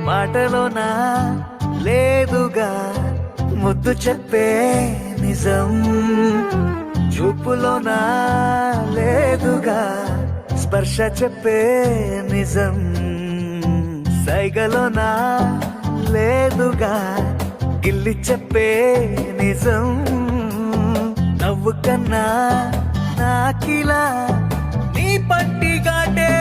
మాటలోనా లేదుగా ముద్దు చెప్పే నిజం, చూపులోనా లేదుగా స్పర్శ చెప్పే నిజం, సైగలోనా లేదుగా గిల్లి చెప్పే నిజం, నవ్వు కన్నా నాకిలా నీ పంటి గాటే